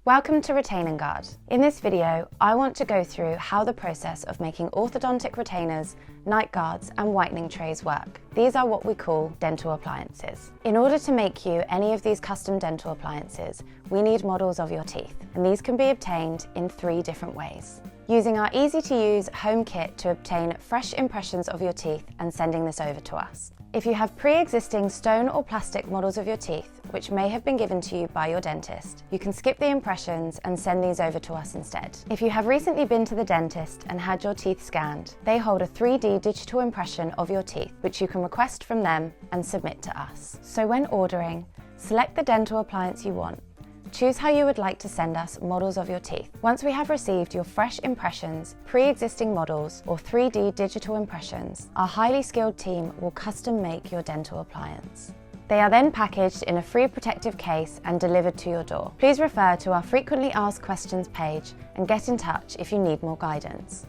Welcome to Retain & Guard. In this video, I want to go through how the process of making orthodontic retainers, night guards and whitening trays work. These are what we call dental appliances. In order to make you any of these custom dental appliances, we need models of your teeth, and these can be obtained in 3 different ways. Using our easy-to-use home kit to obtain fresh impressions of your teeth and sending this over to us. If you have pre-existing stone or plastic models of your teeth, which may have been given to you by your dentist, you can skip the impressions and send these over to us instead. If you have recently been to the dentist and had your teeth scanned, they hold a 3D digital impression of your teeth, which you can request from them and submit to us. So when ordering, select the dental appliance you want. Choose how you would like to send us models of your teeth. Once we have received your fresh impressions, pre-existing models, or 3D digital impressions, our highly skilled team will custom make your dental appliance. They are then packaged in a free protective case and delivered to your door. Please refer to our frequently asked questions page and get in touch if you need more guidance.